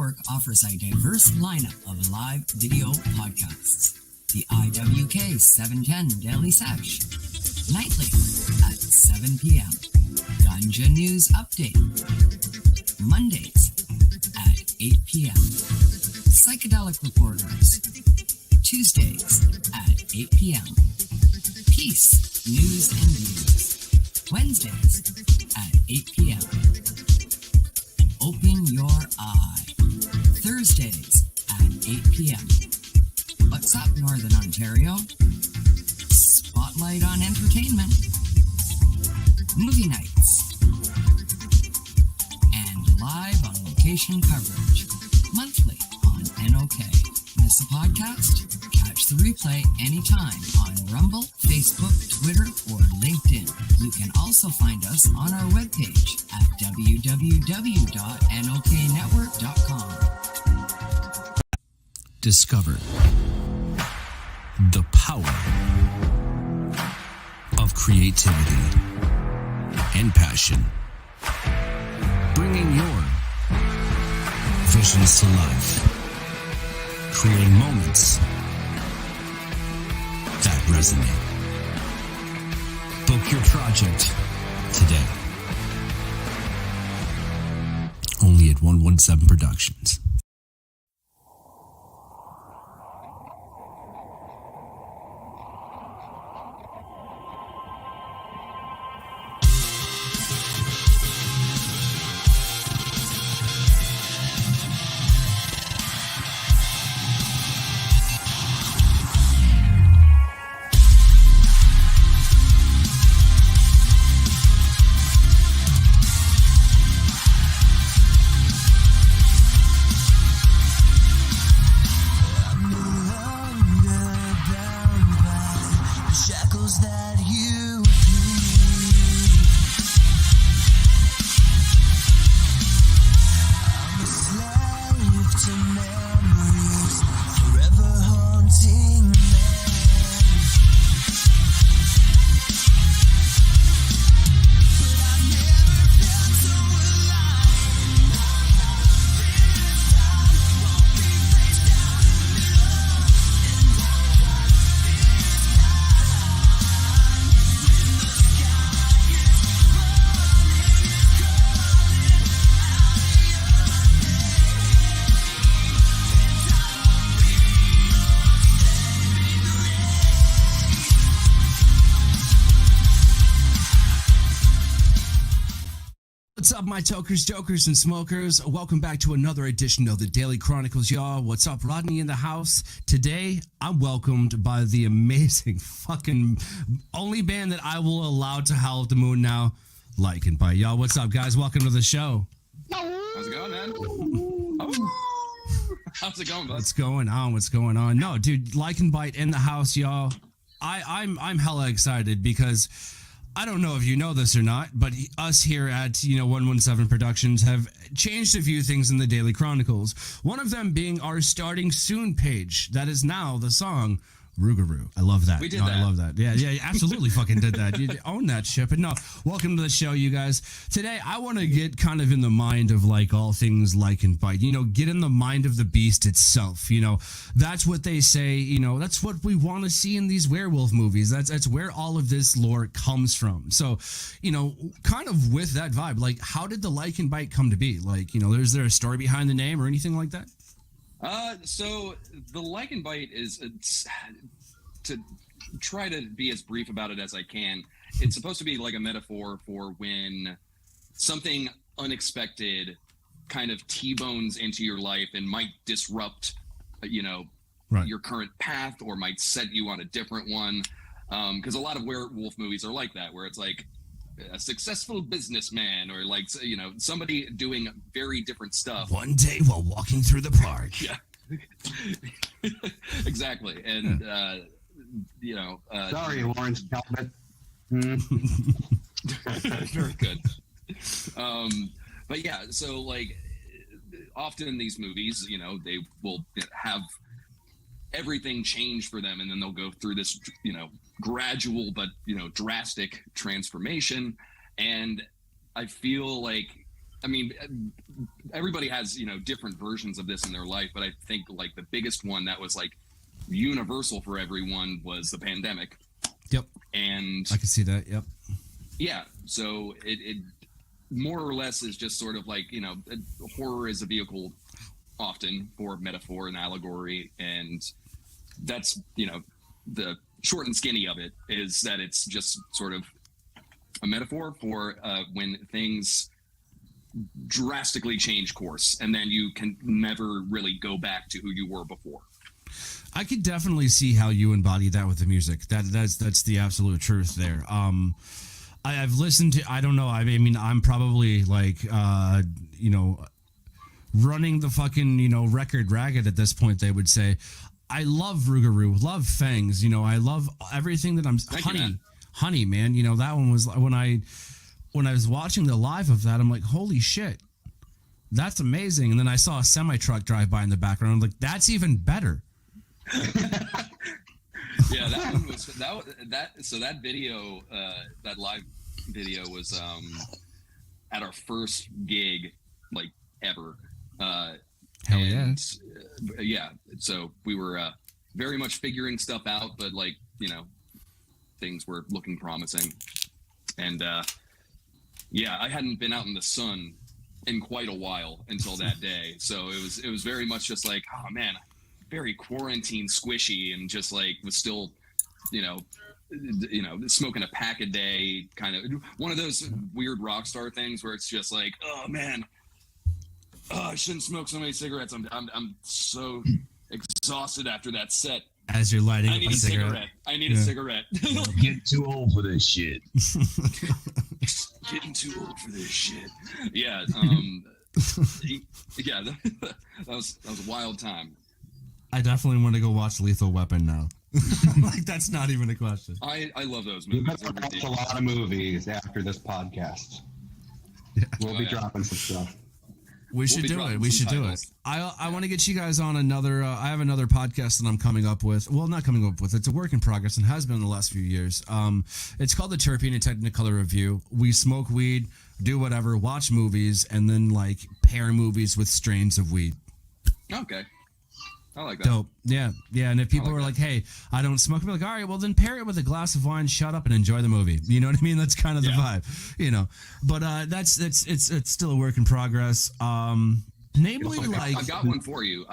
Network offers a diverse lineup of live video podcasts. The IWK 710 Daily Sesh, nightly at 7 p.m. Ganja News Update, Mondays at 8 p.m. Psychedelic Reporters, Tuesdays at 8 p.m. Peace, News and Views, Wednesdays at 8 p.m. Open Your Eye, Thursdays at 8 p.m. What's up, Northern Ontario? Spotlight on Entertainment, Movie Nights, and live on location coverage, monthly on NOK. Miss a podcast? Catch the replay anytime on Rumble, Facebook, Twitter, or LinkedIn. You can also find us on our webpage at www.noknetwork.com. Discover the power of creativity and passion, bringing your visions to life, creating moments that resonate. Book your project today. Only at 117 Productions. What's up, my tokers, jokers, and smokers? Welcome back to another edition of the Daily CHRONIClez, y'all. What's up, Rodney in the house? Today, I'm welcomed by the amazing fucking only band that I will allow to howl at the moon now, Lycan Bite. Y'all, what's up, guys? Welcome to the show. How's it going, man? How's it going, bud? What's going on? What's going on? No, dude, Lycan Bite in the house, y'all. I'm hella excited because I don't know if you know this or not, but us here at 117 Productions have changed a few things in the Daily CHRONIClez. One of them being our starting soon page. That is now the song Rougarou. I love that. We did that. I love that. Yeah, absolutely fucking did that. You own that shit. But no, welcome to the show, you guys. Today, I want to get kind of in the mind of like all things Lycan Bite. Get in the mind of the beast itself. That's what they say. That's what we want to see in these werewolf movies. That's where all of this lore comes from. So, kind of with that vibe, like, how did the Lycan Bite come to be? Like, is there a story behind the name or anything like that? So the Lycan Bite is, to try to be as brief about it as I can, it's supposed to be like a metaphor for when something unexpected kind of T-bones into your life and might disrupt, Right. your current path, or might set you on a different one. Because a lot of werewolf movies are like that, where it's like a successful businessman, or like, somebody doing very different stuff. One day while walking through the park. Yeah, exactly. And, sorry, Lawrence Talbot. Very good. But yeah, so like often in these movies, they will have everything change for them, and then they'll go through this, gradual but drastic transformation. And I feel like I mean, everybody has, different versions of this in their life, but I think like the biggest one that was like universal for everyone was the pandemic. Yep. And I can see that. Yep. Yeah. So it more or less is just sort of like, horror is a vehicle often for metaphor and allegory. And that's, the short and skinny of it is that it's just sort of a metaphor for when things drastically change course, and then you can never really go back to who you were before. I could definitely see how you embody that with the music. That's the absolute truth there. I've listened to, I don't know, I mean, I'm probably like, running the fucking, record ragged at this point, they would say. I love Rougarou, love Fangs, I love everything that Honey, man, that one was, when I was watching the live of that, I'm like, holy shit, that's amazing. And then I saw a semi-truck drive by in the background. I'm like, that's even better. Yeah, that one was that video, that live video was at our first gig like ever. Hell yeah. Yeah, so we were very much figuring stuff out, but like, things were looking promising. And yeah, I hadn't been out in the sun in quite a while until that day. So it was very much just like, oh man, very quarantine squishy, and just like was still, smoking a pack a day, kind of one of those weird rock star things where it's just like, oh man, I shouldn't smoke so many cigarettes. I'm so exhausted after that set. As you're lighting I need a cigarette. I need a cigarette. Getting too old for this shit. Getting too old for this shit. Yeah. Yeah. That was a wild time. I definitely want to go watch Lethal Weapon now. Like, that's not even a question. I love those We're movies. going to watch a lot of movies after this podcast. Yeah. We'll be dropping some stuff. We should do it. We should do it. I want to get you guys on another. I have another podcast that I'm coming up with. Well, not coming up with. It's a work in progress and has been in the last few years. It's called the Terpene and Technicolor Review. We smoke weed, do whatever, watch movies, and then like pair movies with strains of weed. Okay. I like that. Dope. Yeah. And if people are like, hey, I don't smoke, I'm like, all right, well then pair it with a glass of wine, shut up and enjoy the movie. You know what I mean? That's kind of the vibe, But it's still a work in progress. Namely, like, I've got one for you.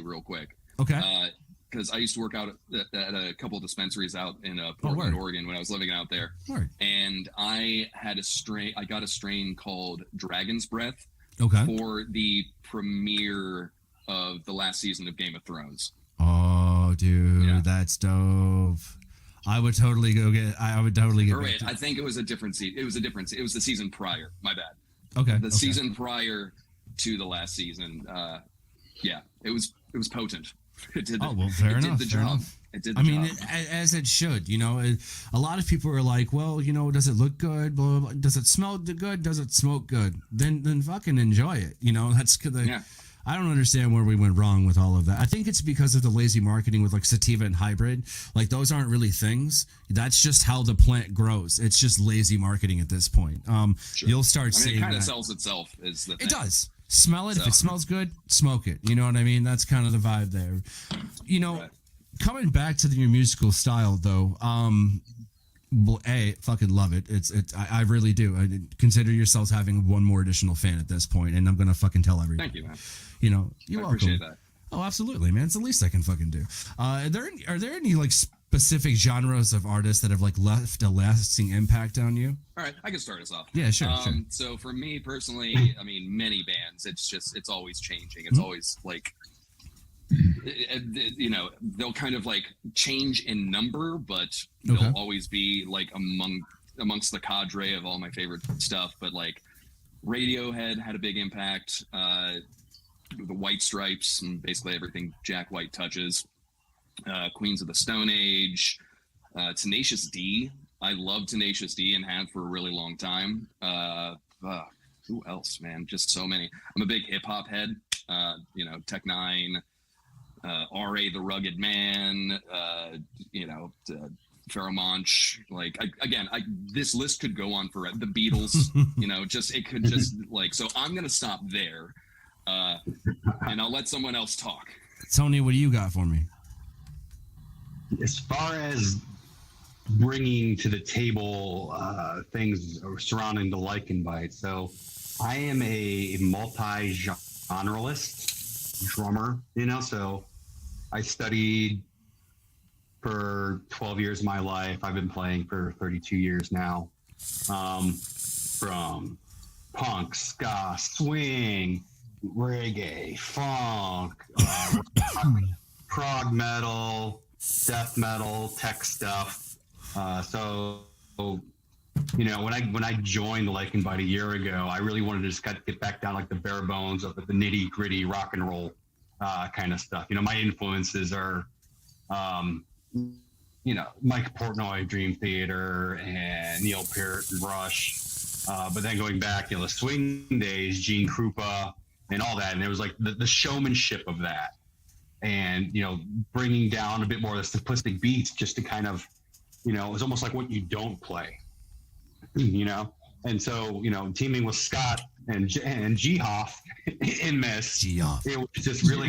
Real quick. Okay. Because I used to work out at a couple of dispensaries out in Portland, Oregon, when I was living out there. Word. And I got a strain called Dragon's Breath for the premiere of the last season of Game of Thrones. Oh, dude, that's dope. I would totally go get. I would totally get. Wait, I think it was a different season. It was the season prior. My bad. Okay. The season prior to the last season. Yeah, it was potent. It did. Fair enough. Did the job. It did the job. As it should. A lot of people are like, well, does it look good? Blah, blah, blah. Does it smell good? Does it smoke good? Then fucking enjoy it. That's good. Yeah. I don't understand where we went wrong with all of that. I think it's because of the lazy marketing with like sativa and hybrid. Like, those aren't really things. That's just how the plant grows. It's just lazy marketing at this point. Sure. You'll start seeing it kind of that. sells itself is the thing. It does. Smell it. So. If it smells good, smoke it. You know what I mean? That's kind of the vibe there. Right. Coming back to your musical style though, well, fucking love it. I really do. I consider yourselves having one more additional fan at this point, and I'm gonna fucking tell everybody. Thank you, man. You're welcome. Appreciate that. Oh, absolutely, man. It's the least I can fucking do. Are there any like specific genres of artists that have like left a lasting impact on you? All right, I can start us off. Yeah, sure. So for me personally, I mean, many bands. It's always changing. It's always like, they'll kind of like change in number, but they'll always be like amongst the cadre of all my favorite stuff. But like Radiohead had a big impact. The White Stripes and basically everything Jack White touches. Queens of the Stone Age, Tenacious D. I love Tenacious D and have for a really long time. Who else, man? Just so many. I'm a big hip hop head. Tech Nine, R.A. the Rugged Man. Pheromonch, like this list could go on forever. The Beatles, it could just like. So I'm gonna stop there, and I'll let someone else talk. Tony, what do you got for me? As far as bringing to the table things surrounding the Lycan Bite, so I am a multi-genrelist drummer. So I studied for 12 years of my life. I've been playing for 32 years now. From punk, ska, swing, reggae, funk, prog metal, death metal, tech stuff. When I joined the Lycan Bite a year ago, I really wanted to just get back down like the bare bones of the nitty gritty rock and roll kind of stuff. My influences are Mike Portnoy, Dream Theater, and Neil Peart and Rush. But then going back, the swing days, Gene Krupa, and all that. And it was like the showmanship of that. And, bringing down a bit more of the simplistic beats just to kind of, it was almost like what you don't play, And so, teaming with Scott and G-Hoff in this, G-Hoff. It was just really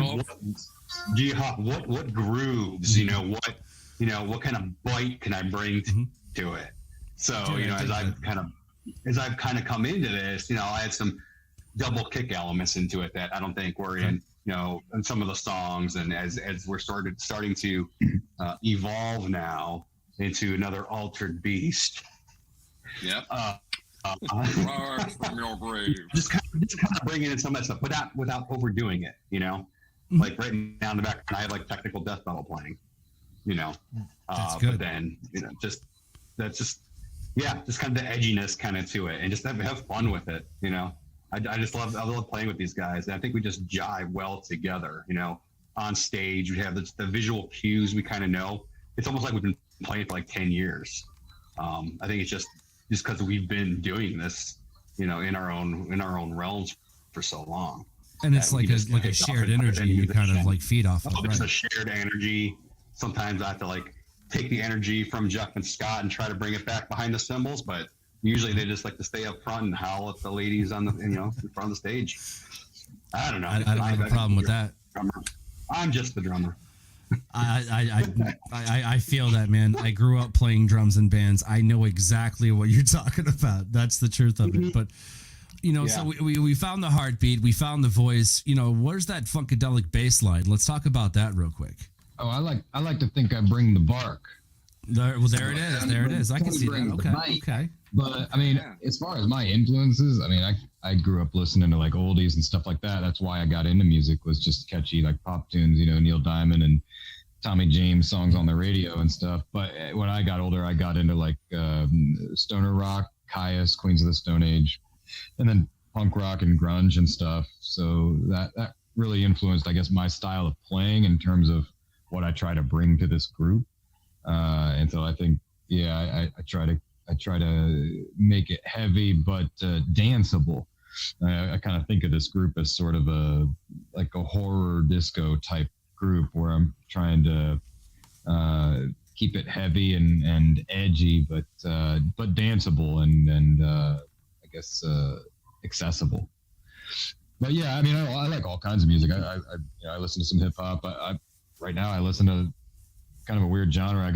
G-Hoff, what grooves, what kind of bite can I bring to it? So, as I've kind of come into this, I had some double kick elements into it that I don't think were in some of the songs, and as we're starting to evolve now into another altered beast. Yep. From your grave. Just kind of bringing in some of that stuff without overdoing it. Like right now in the background, I have like technical death metal playing. That's good. But then just kind of the edginess kind of to it, and just have fun with it. I love playing with these guys, and I think we just jive well together. On stage, we have the visual cues we kind of know. It's almost like we've been playing for like 10 years. I think it's just because we've been doing this, in our own realms for so long. And it's like a shared energy you kind of like feed off of. It's a shared energy. Sometimes I have to like take the energy from Jeff and Scott and try to bring it back behind the cymbals, but usually they just like to stay up front and howl at the ladies on the in front of the stage. I don't know. I don't have a problem with that. Drummer. I'm just the drummer. I feel that, man. I grew up playing drums in bands. I know exactly what you're talking about. That's the truth of it. But so we found the heartbeat, we found the voice. Where's that funkadelic bass line? Let's talk about that real quick. Oh, I like to think I bring the bark. There it is. There it is. I can see that. Okay. But I mean, as far as my influences, I mean, I grew up listening to like oldies and stuff like that. That's why I got into music, was just catchy like pop tunes, Neil Diamond and Tommy James songs on the radio and stuff. But when I got older, I got into like stoner rock, Caius, Queens of the Stone Age, and then punk rock and grunge and stuff. So that really influenced, I guess, my style of playing in terms of what I try to bring to this group. And so I think, I try to make it heavy but danceable. I kind of think of this group as sort of a horror disco type group, where I'm trying to keep it heavy and edgy, but danceable and I guess accessible. But yeah, I mean, I like all kinds of music. I listen to some hip hop. Right now I listen to kind of a weird genre. I've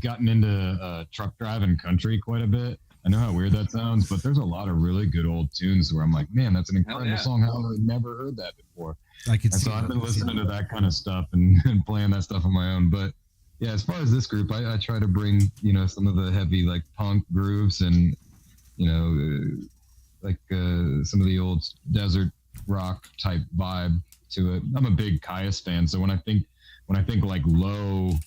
gotten into truck driving country quite a bit. I know how weird that sounds, but there's a lot of really good old tunes where I'm like, man, that's an incredible song. How have I never heard that before? So I've been listening to that kind of stuff and playing that stuff on my own. But yeah, as far as this group, I try to bring, some of the heavy like punk grooves and, some of the old desert rock type vibe to it. I'm a big Caius fan. So when I think like low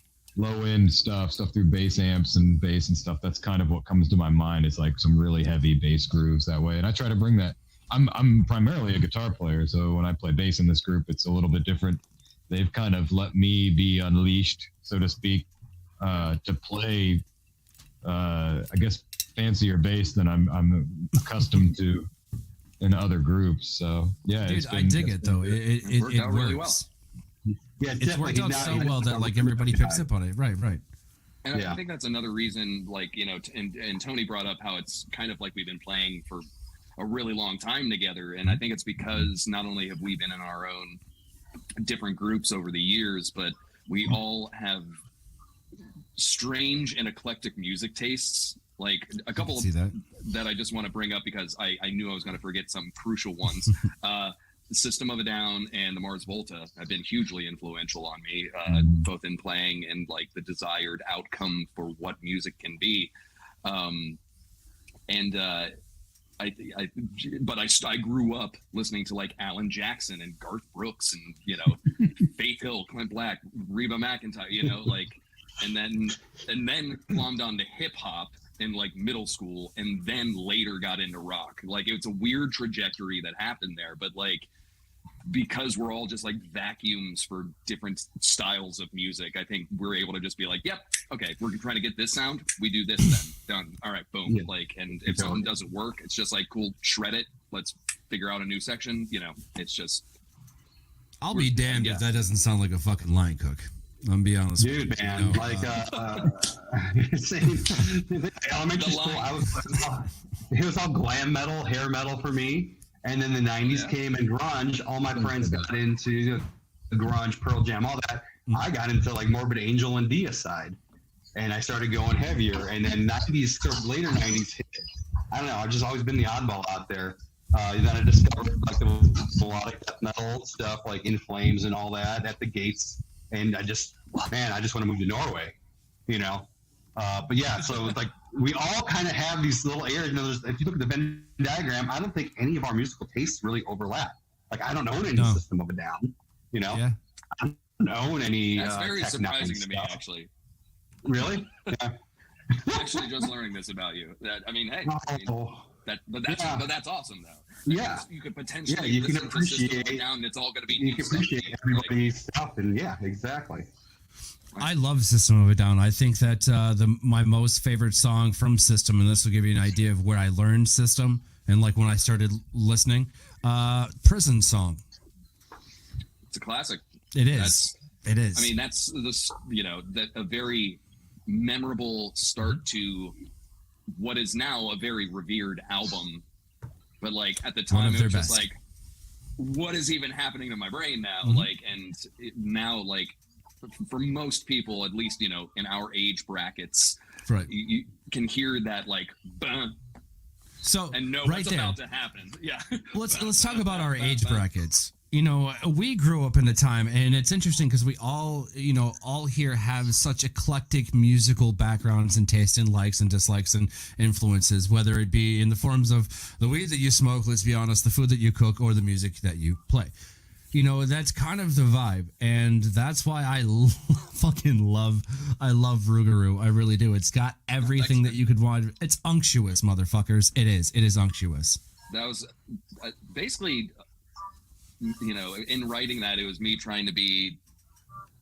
end stuff through bass amps and bass and stuff, that's kind of what comes to my mind. It's like some really heavy bass grooves that way. And I try to bring that. I'm primarily a guitar player, so when I play bass in this group, it's a little bit different. They've kind of let me be unleashed, so to speak, to play, I guess, fancier bass than I'm accustomed to in other groups. So yeah, dude, I dig it though. It worked really well. Yeah, it's worked out so well that like everybody picks up on it. Right. And I think that's another reason, like, you know, and Tony brought up how it's kind of like we've been playing for a really long time together. And I think it's because not only have we been in our own different groups over the years, but we all have strange and eclectic music tastes. Like a couple of that I just want to bring up because I knew I was going to forget some crucial ones. System of a Down and the Mars Volta have been hugely influential on me, both in playing and like the desired outcome for what music can be. I grew up listening to like Alan Jackson and Garth Brooks and, you know, Faith Hill, Clint Black, Reba McEntire, you know, like, and then glommed on to hip hop in like middle school, and then later got into rock. Like, it's a weird trajectory that happened there, but like, because we're all just like vacuums for different styles of music, I think we're able to just be like, yep, okay, we're trying to get this sound, we do this, then done. All right, boom. Like, and if something doesn't work, it's just like, cool, shred it, let's figure out a new section. You know, it's just, I'll be damned if that doesn't sound like a fucking line cook. I'm gonna be honest, dude, with you, man. you know, Like, elementary school, it was all glam metal, hair metal for me. And then the 90s came and grunge. All my friends got into the grunge, Pearl Jam, all that. I got into like Morbid Angel and Deicide. And I started going heavier. And then later 90s hit. I don't know. I've just always been the oddball out there. Then I discovered like the melodic death metal stuff, like In Flames and all that at the gates. And I just want to move to Norway, you know? But yeah, so it's like we all kind of have these little areas. You know, if you look at the Venn diagram, I don't think any of our musical tastes really overlap. Like, I don't own any System of a Down, you know? Yeah. I don't own any. That's very surprising to me, actually. Really? Yeah. Actually, just learning this about you. That, I mean, hey, but that's awesome though. Yeah, you could potentially you can appreciate it down. And it's all going to be. You can appreciate everybody's stuff, and exactly. I love System of a Down. I think that my most favorite song from System, and this will give you an idea of where I learned System and like when I started listening, Prison Song. It's a classic. It is. It is. I mean, that's a very memorable start to what is now a very revered album. But like at the time, it was just like, what is even happening to my brain now? Like, and now like. For most people, at least, you know, in our age brackets, right, you can hear that like, so and know right what's there. About to happen. Yeah. Let's talk about our age brackets. You know, we grew up in a time, and it's interesting because we all here have such eclectic musical backgrounds and taste and likes and dislikes and influences, whether it be in the forms of the weed that you smoke, let's be honest, the food that you cook, or the music that you play. You know, that's kind of the vibe, and that's why I fucking love Rougarou. I really do. It's got everything that you could want. It's unctuous, motherfuckers. It is unctuous. That was basically, you know, in writing that, it was me trying to be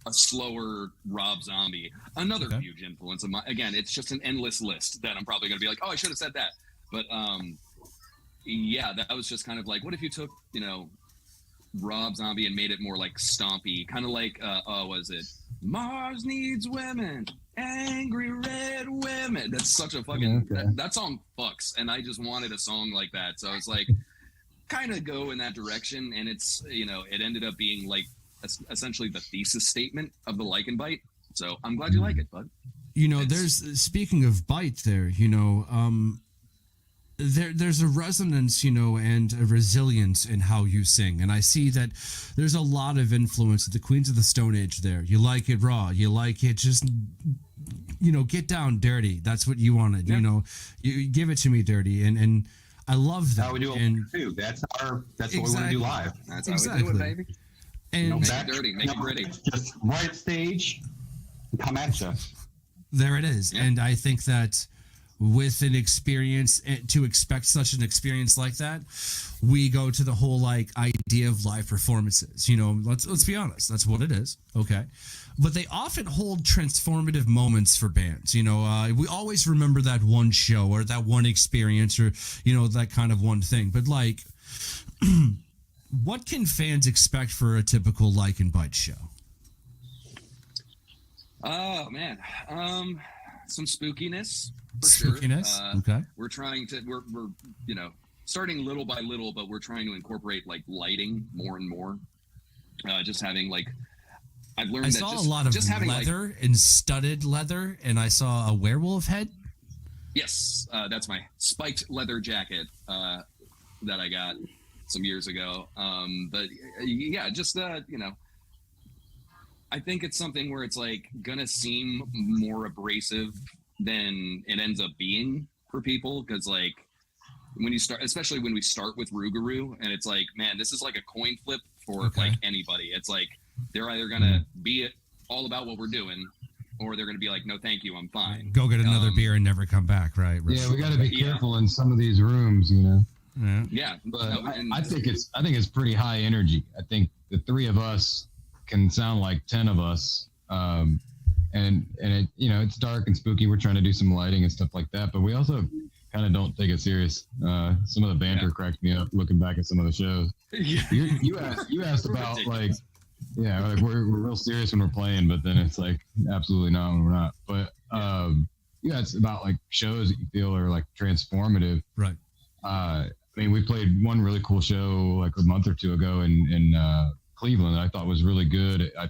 a slower Rob Zombie. Another huge influence of mine. Again, it's just an endless list that I'm probably going to be like, oh, I should have said that. But yeah, that was just kind of like, what if you took, you know, Rob Zombie and made it more like stompy, kind of like was it Mars Needs Women, Angry Red Women? That's such a fucking that song fucks, and I just wanted a song like that, so I was like, kind of go in that direction, and it's, you know, it ended up being like essentially the thesis statement of the Lycan Bite. So I'm glad you like it, bud. You know, there's speaking of Bite, there, you know, there's a resonance, you know, and a resilience in how you sing. And I see that there's a lot of influence of the Queens of the Stone Age there. You like it raw. You like it just, you know, get down dirty. That's what you wanted. Yep. You know, you give it to me dirty. And I love that. That's how we do it too. That's what we want to do live. That's how we do it, baby. And make it dirty, make it gritty. Just right stage, come at you. There it is. Yeah. And I think that with an experience, to expect such an experience like that, we go to the whole like idea of live performances. You know, let's be honest, that's what it is. Okay, but they often hold transformative moments for bands. You know, we always remember that one show or that one experience, or, you know, that kind of one thing. But like, what can fans expect for a typical Lycan Bite show? Oh man, some spookiness for Spookiness. sure. Okay. We're trying to we're starting little by little, but we're trying to incorporate like lighting more and more. Just having like I've learned I that saw just, a lot of just having leather and studded leather, and I saw a werewolf head. Yes, that's my spiked leather jacket that I got some years ago. But yeah, just I think it's something where it's like gonna seem more abrasive than it ends up being for people, because like when you start, especially when we start with Rougarou, and it's like, man, this is like a coin flip for like anybody. It's like they're either gonna be all about what we're doing, or they're gonna be like, no, thank you, I'm fine. Go get another beer and never come back, right? Yeah, we got to be careful in some of these rooms, you know. Yeah, but I think it's pretty high energy. I think the three of us can sound like 10 of us, and it, it's dark and spooky. We're trying to do some lighting and stuff like that, but we also kind of don't take it serious. Some of the banter cracked me up looking back at some of the shows. You asked about like, like we're real serious when we're playing, but then it's like absolutely not when we're not. But you asked about like shows that you feel are like transformative, right? I mean, we played one really cool show like a month or two ago in Cleveland that I thought was really good. I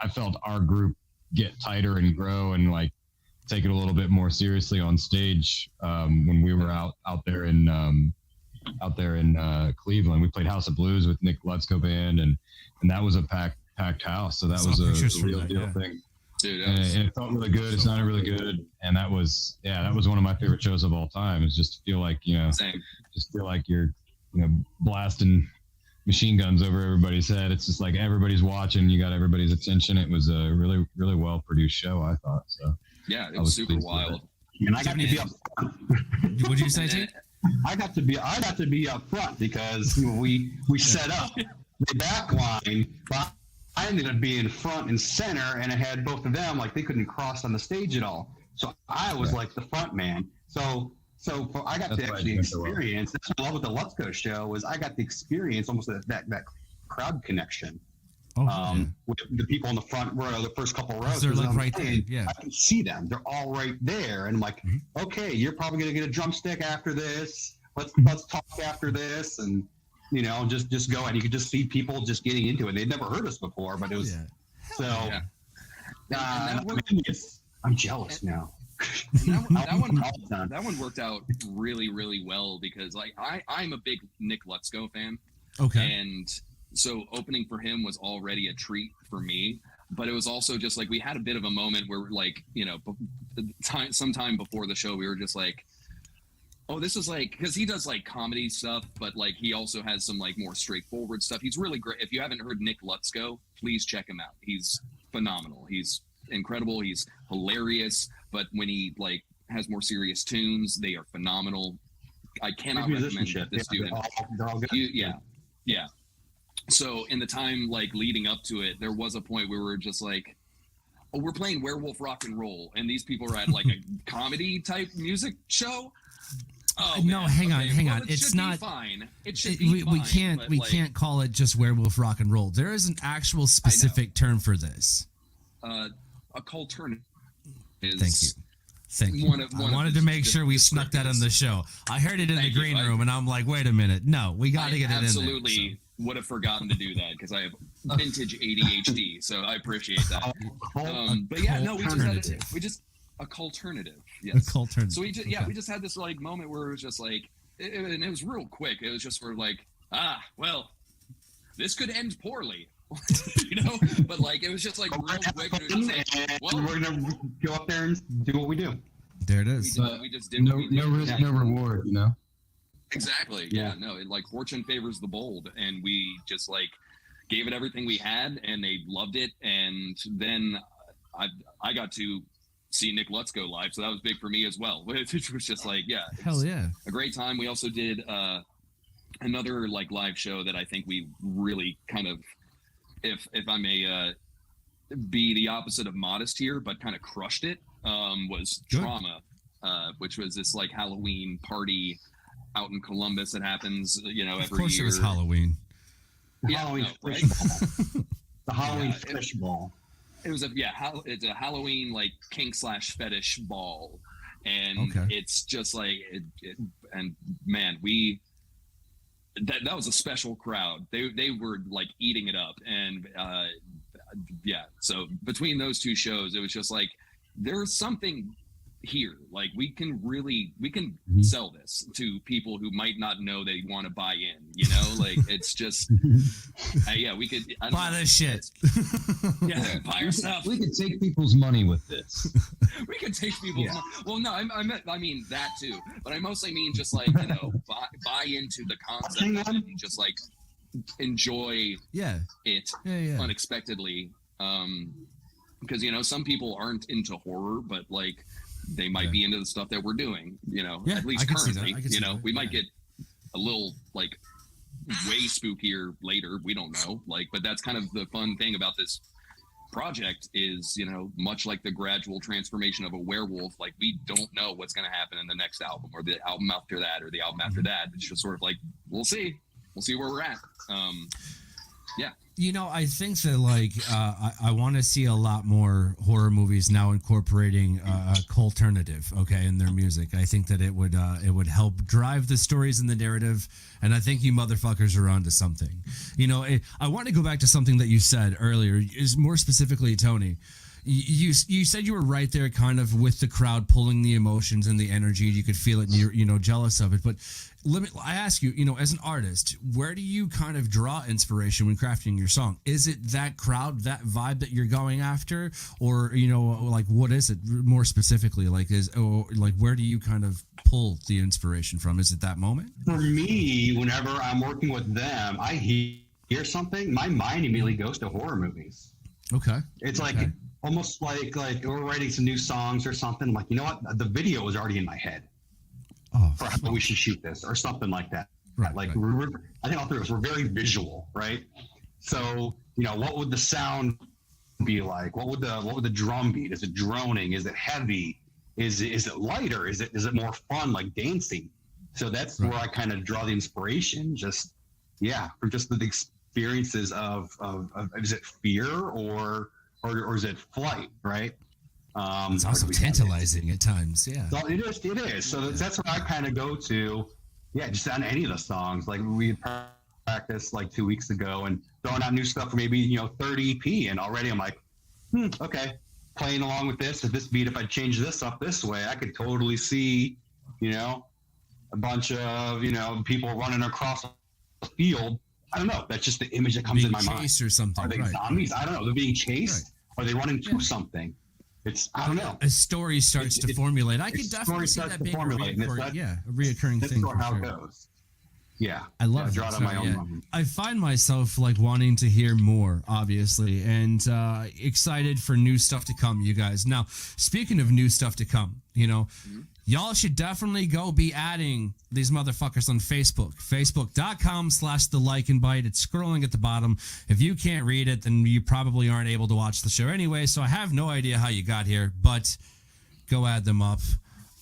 felt our group get tighter and grow and like take it a little bit more seriously on stage when we were out there in Cleveland. We played House of Blues with Nick Lutzko band, and that was a packed house. So that was a real deal thing. Dude, and it felt really good. It sounded really good, and that was one of my favorite shows of all time. Is just to feel like you're blasting machine guns over everybody's head. It's just like everybody's watching. You got everybody's attention. It was a really, really well produced show, I thought. So yeah, it was super wild. And I got to be up front. What'd you say, Tate? I got to be up front because we set up the back line, but I ended up being front and center, and I had both of them like they couldn't cross on the stage at all. So I was like the front man. So I got to actually experience. That's what I love with the Lutzko show was I got to experience almost that crowd connection. With the people in the front row, the first couple rows. They're like right there. Yeah, I can see them. They're all right there, and I'm like, okay, you're probably gonna get a drumstick after this. Let's talk after this, and just go. And you could just see people just getting into it. They'd never heard us before, but it was I'm jealous now. That one worked out really, really well because like I'm a big Nick Lutzko fan. Okay. And so opening for him was already a treat for me, but it was also just like we had a bit of a moment where like, sometime before the show we were just like, oh, this is like, because he does like comedy stuff, but like he also has some like more straightforward stuff. He's really great. If you haven't heard Nick Lutzko, please check him out. He's phenomenal. He's incredible. He's hilarious. But when he like has more serious tunes, they are phenomenal. I cannot recommend this dude. They're all good. Yeah. So in the time like leading up to it, there was a point where we were just like, oh, we're playing Werewolf Rock and Roll, and these people are at like a comedy type music show. Oh, no, hang on. It's not fine. It should be fine. We can't call it just Werewolf Rock and Roll. There is an actual specific term for this. Occult-turnative. Thank you. I wanted to make sure we snuck that on the show. I heard it in the green room, and I'm like, wait a minute. No, we got to get it in there. Absolutely would have forgotten to do that because I have vintage ADHD, so I appreciate that. But yeah, no, we just Occult-turnative. Yes. Occult-turnative. So we just had this like moment where it was just like, and it was real quick. It was just for like, well, this could end poorly. But like it was just like real quick. And it was just like, well, we're gonna go up there and do what we do. There it is. We just did no risk, no reward. Exactly. Yeah. No. Like fortune favors the bold, and we just like gave it everything we had, and they loved it. And then I got to see Nick Lutzko live, so that was big for me as well. Which was just like, hell yeah, a great time. We also did another like live show that I think we really kind of, if I may be the opposite of modest here, but kind of crushed it, was Good. Trauma, which was this like Halloween party out in Columbus that happens, every year. Of course it was Halloween. Yeah, Halloween right? The Halloween fish ball. It was it's a Halloween like kink / fetish ball, and it's just like and man, that was a special crowd. They were like eating it up, and so between those two shows, it was just like there's something here. Like we can sell this to people who might not know they want to buy in, you know, like it's just we could buy this shit. Buy our stuff. We could take people's money with this. We could take people's money. Well, no, I mean that too, but I mostly mean just like, you know, buy into the concept and just like enjoy it unexpectedly, because you know some people aren't into horror, but like they might be into the stuff that we're doing, you know, at least currently, you know, we might get a little like way spookier later. We don't know, like, but that's kind of the fun thing about this project is, you know, much like the gradual transformation of a werewolf, like we don't know what's going to happen in the next album or the album after that or the album after that. It's just sort of like, we'll see where we're at. You know, I think that like I want to see a lot more horror movies now incorporating Occult-turnative, in their music. I think that it would help drive the stories and the narrative, and I think you motherfuckers are onto something. You know, I want to go back to something that you said earlier, is more specifically, Tony. You said you were right there, kind of with the crowd, pulling the emotions and the energy. You could feel it, and you're jealous of it. But I ask you, you know, as an artist, where do you kind of draw inspiration when crafting your song? Is it that crowd, that vibe that you're going after, or you know, like what is it more specifically? Like where do you kind of pull the inspiration from? Is it that moment? For me, whenever I'm working with them, I hear something, my mind immediately goes to horror movies. Okay, it's like. Almost like we're writing some new songs or something. I'm like, you know what? The video is already in my head for how we should shoot this or something like that. Right. Like I think all three of us were very visual, right? So you know, what would the sound be like? What would the drum beat? Is it droning? Is it heavy? Is it lighter? Is it more fun, like dancing? So that's where I kind of draw the inspiration. Just for just the experiences of is it fear or is it flight, right? It's also tantalizing at times, So it is. So that's what I kind of go to, just on any of the songs. Like we practiced like 2 weeks ago and throwing out new stuff for maybe, you know, 30 EP, and already I'm like, okay, playing along with this. At this beat, if I change this up this way, I could totally see, you know, a bunch of, you know, people running across the field. I don't know. That's just the image that comes in my mind. Or something. Are they zombies? I don't know. They're being chased. Are they running to something? I don't know. A story starts to formulate. I could definitely see that being a reoccurring thing. That's how it goes. Yeah, I love draw it on my own mind. I find myself like wanting to hear more, obviously, and excited for new stuff to come, you guys. Now, speaking of new stuff to come, you know, y'all should definitely go be adding these motherfuckers on Facebook. Facebook.com/the Lycan Bite. It's scrolling at the bottom. If you can't read it, then you probably aren't able to watch the show anyway, so I have no idea how you got here, but go add them up.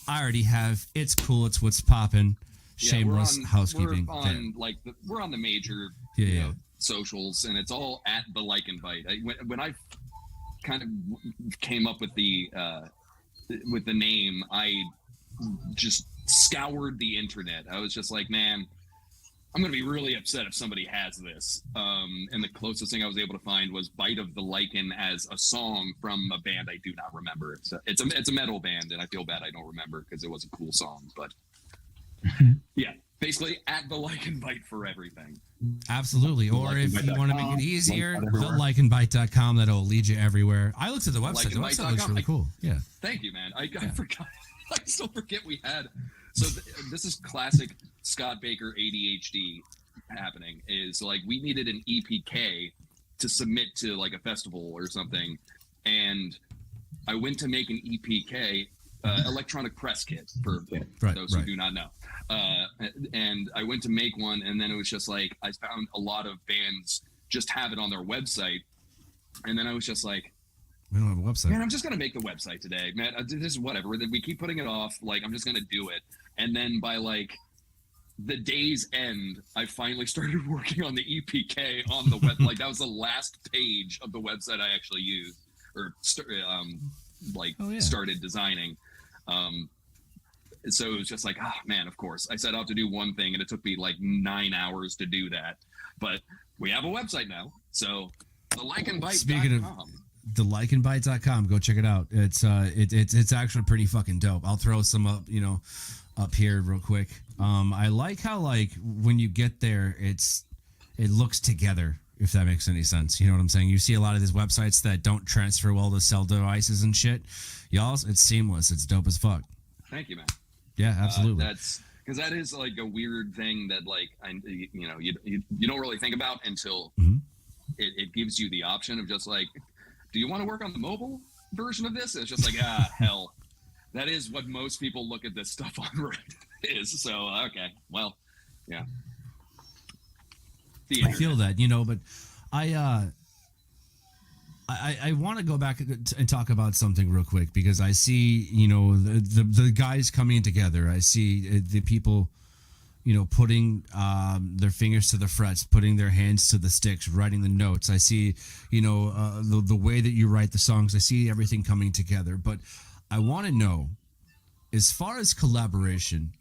I already have. It's cool. It's what's popping. Shameless housekeeping. We're on the major socials, and it's all at the Lycan Bite. When I kind of came up with the name, I just scoured the internet. I was just like, man, I'm going to be really upset if somebody has this. And the closest thing I was able to find was Bite of the Lycan as a song from a band I do not remember. It's a metal band, and I feel bad I don't remember because it was a cool song. But basically at the Lycan Bite for everything. Absolutely. Or if you want to make it easier, thelycanbite.com. That'll lead you everywhere. I looked at the website. The website looks really cool. Yeah. Thank you, man. I forgot. I still forget we had. So this is classic Scott Baker ADHD happening. Is like we needed an EPK to submit to like a festival or something, and I went to make an EPK, electronic press kit for those who do not know. And I went to make one, and then it was just like I found a lot of bands just have it on their website, and then I was just like, we don't have a website. Man, I'm just gonna make the website today, man. This is whatever. We keep putting it off. Like I'm just gonna do it, and then by like the day's end, I finally started working on the EPK on the web. Like that was the last page of the website I actually used. started designing. So it was just like, oh man, of course. I set out to do one thing and it took me like 9 hours to do that. But we have a website now. So thelycanbite.com. Speaking of thelycanbite.com, go check it out. It's actually pretty fucking dope. I'll throw some up, up here real quick. I like how like when you get there, it looks together, if that makes any sense. You know what I'm saying? You see a lot of these websites that don't transfer well to cell devices and shit. Y'all's, it's seamless. It's dope as fuck. Thank you, man. Yeah, absolutely. That's because that is like a weird thing that like you don't really think about until it gives you the option of just like, do you want to work on the mobile version of this? And it's just like, hell, that is what most people look at this stuff on Reddit is. So okay, well, yeah. I feel that, but I want to go back and talk about something real quick because I see, the guys coming together. I see the people, putting their fingers to the frets, putting their hands to the sticks, writing the notes. I see, the way that you write the songs. I see everything coming together. But I want to know, as far as collaboration,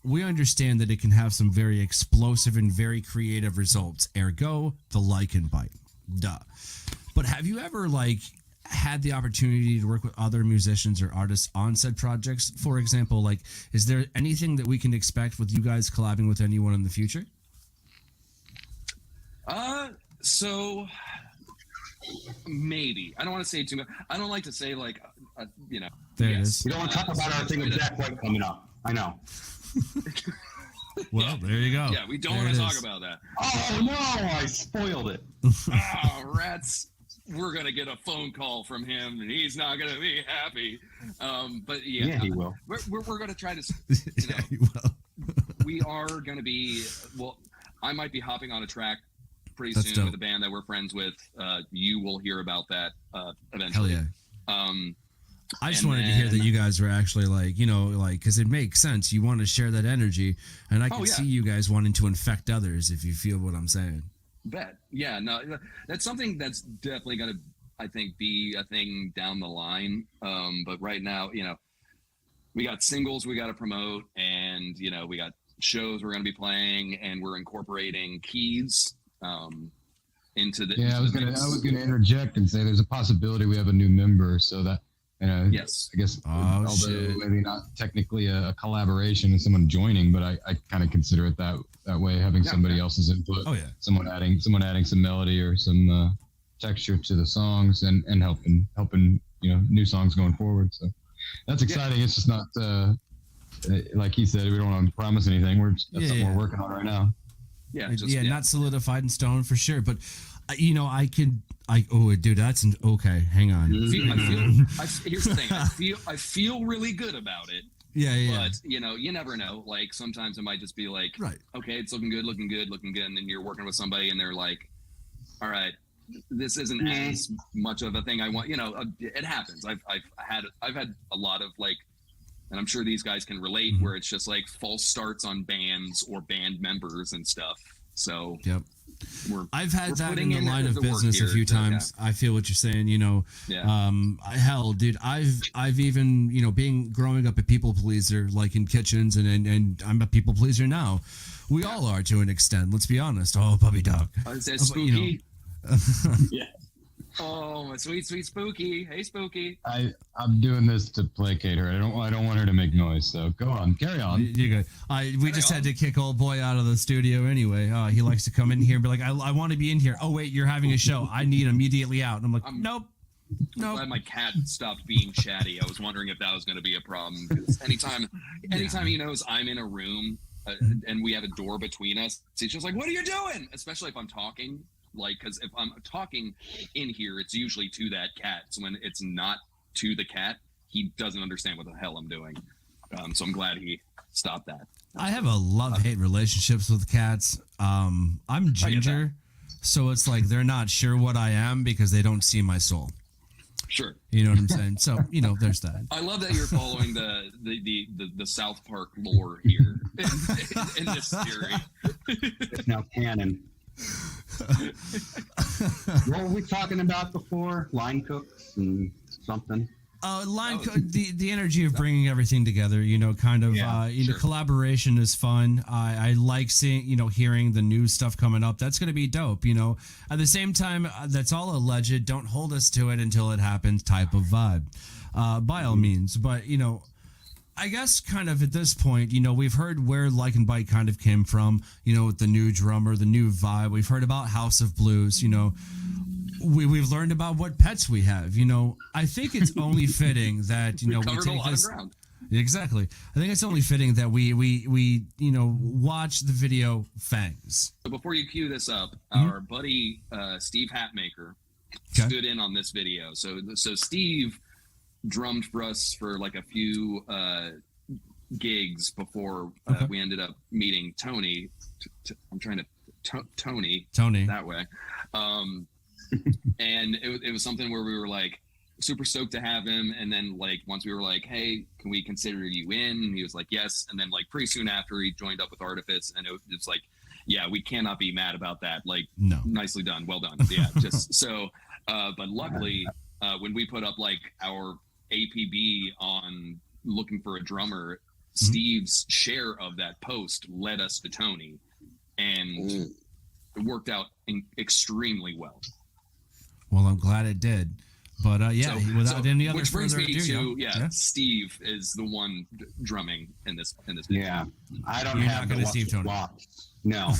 we understand that it can have some very explosive and very creative results. Ergo, the Lycan Bite. Duh. But have you ever had the opportunity to work with other musicians or artists on said projects? For example, is there anything that we can expect with you guys collabing with anyone in the future? So maybe. I don't want to say too much. I don't like to say There yes. it is. We don't want to talk about our thing with Jack White coming up. I know. Well, there you go. Yeah, we don't want to talk about that. Oh no, I spoiled it. Oh, rats. We're going to get a phone call from him and he's not going to be happy. But yeah, he will. We're going to try to, Yeah, he will. we are going to be, I might be hopping on a track pretty That's soon dope. with a band that we're friends with. You will hear about that eventually. Hell yeah. I just And wanted to hear that then- you guys were actually because it makes sense. You want to share that energy, and I can yeah. see you guys wanting to infect others if you feel what I'm saying. Bet. Yeah, no, that's something that's definitely going to, I think, be a thing down the line. But right now, we got singles we got to promote, and we got shows we're going to be playing, and we're incorporating keys into the. Yeah, I was mix. gonna interject and say there's a possibility we have a new member, so that Yes. I guess although shit. maybe not technically a collaboration and someone joining, but I kind of consider it that way, having somebody else's input. Oh yeah. Someone adding some melody or some texture to the songs and helping new songs going forward. So that's exciting. It's just not like he said, we don't want to promise anything. That's something we're working on right now. Yeah. Not solidified in stone for sure, but dude, that's okay. Hang on. Here's the thing. I feel really good about it. Yeah. But you never know. Like sometimes it might just be like, Right. Okay, it's looking good, and then you're working with somebody, and they're like, all right, this isn't as much of a thing I want. It happens. I've had a lot of and I'm sure these guys can relate, where it's just like false starts on bands or band members and stuff. So Yep. I've had we're that in putting the in line of the work business a here, few so, times. I feel what you're saying, Yeah. Hell, dude, I've even, growing up a people pleaser, like in kitchens, and I'm a people pleaser now. We all are to an extent, let's be honest. Oh, puppy dog. It says But, spooky. Yeah. Oh, my sweet Spooky. Hey, Spooky. I'm doing this to placate her. I don't want her to make noise. So go on, carry on. You good. We just had to kick old boy out of the studio anyway. He likes to come in here and be like, I want to be in here. Oh wait, you're having a show. I need immediately out. And I'm like, nope. I'm glad my cat stopped being chatty. I was wondering if that was going to be a problem. Because anytime he knows I'm in a room and we have a door between us, he's just like, "What are you doing?" Especially if I'm talking. Because if I'm talking in here, it's usually to that cat. So when it's not to the cat, he doesn't understand what the hell I'm doing. So I'm glad he stopped that. I have a love-hate relationships with cats. I'm ginger, so it's like they're not sure what I am because they don't see my soul. Sure. You know what I'm saying? So, there's that. I love that you're following the South Park lore here in this theory. It's now canon. What were we talking about before? Line cooks and something. The energy of bringing everything together, kind of, sure. collaboration is fun. I like seeing, hearing the new stuff coming up. That's going to be dope, At the same time, that's all alleged. Don't hold us to it until it happens type of vibe, by all means. But, I guess kind of at this point, we've heard where Lycan Bite kind of came from, with the new drummer, the new vibe. We've heard about House of Blues, We've learned about what pets we have. I think it's only fitting that we covered a take lot this. of ground. Exactly. I think it's only fitting that we watch the video Fangs. So before you cue this up, our buddy Steve Hatmaker stood in on this video. So Steve drummed for us for like a few gigs before we ended up meeting Tony. I'm trying to Tony that way. And it was something where we were like super stoked to have him, and then like once we were like, hey, can we consider you in? And he was like, yes. And then like pretty soon after, he joined up with Artifice, and it was like, yeah, we cannot be mad about that. Like, no, nicely done, well done. Yeah, just so. But luckily, when we put up like our APB on looking for a drummer, Steve's share of that post led us to Tony, and it worked out extremely well. Well, I'm glad it did. But without any other which brings further me ado, to Steve is the one drumming in this video. Yeah, I don't You're have not the gonna Steve Tony. No,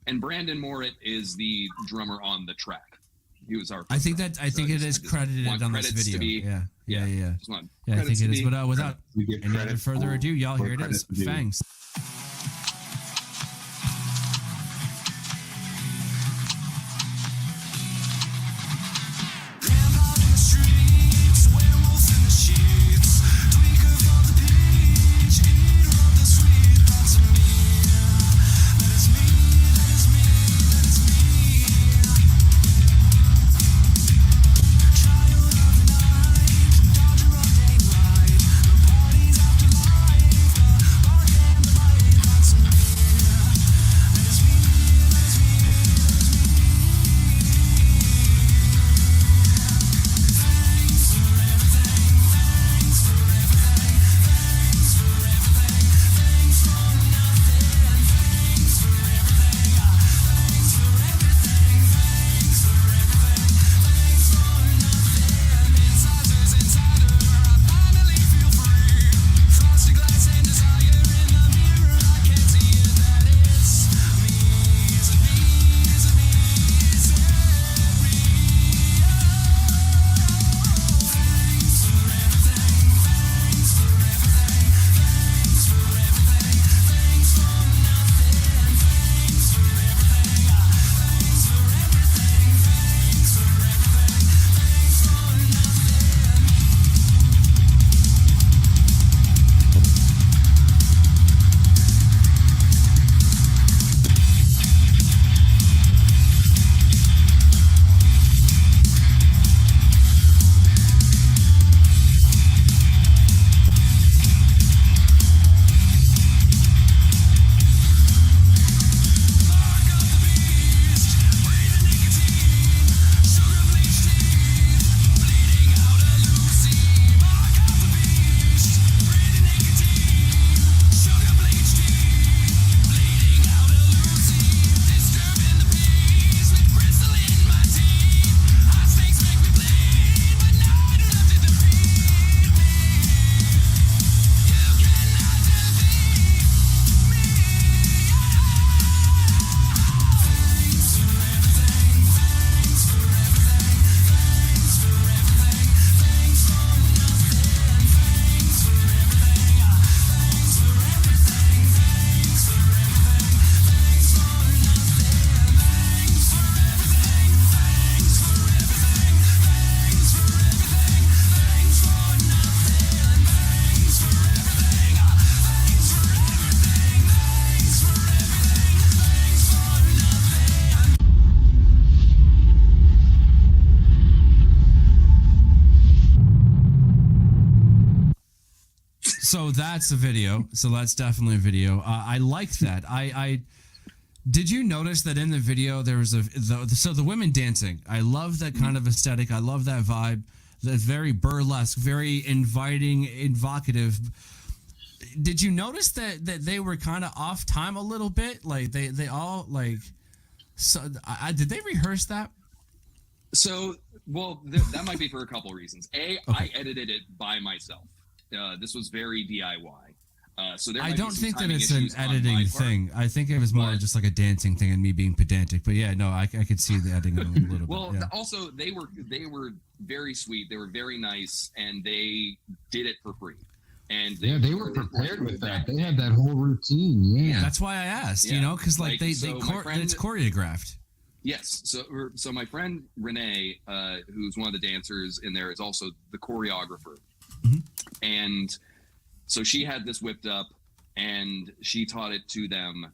And Brandon Morit is the drummer on the track. He was our. I think it is credited on this video. Yeah. I think it is. But without any other further ado, y'all, here it is. Fangs. So that's a video. So that's definitely a video. I like that. Did you notice that in the video there was so the women dancing? I love that kind of aesthetic. I love that vibe. That's very burlesque, very inviting, evocative. Did you notice that they were kind of off time a little bit? Like they all like. So did they rehearse that? So well, that might be for a couple of reasons. Okay. I edited it by myself. This was very DIY. So there I might don't be some think that timing it's an issues on my editing part. thing. I think it was more But- just like a dancing thing and me being pedantic. But yeah, no, I could see the editing a little Well, bit. Yeah. also they were very sweet. They were very nice, and they did it for free. And They were prepared with that. They had that whole routine. Yeah. That's why I asked, Yeah. because like Like, so my friend- it's choreographed. Yes. So my friend Renee, who's one of the dancers in there, is also the choreographer. Mhm. And so she had this whipped up, and she taught it to them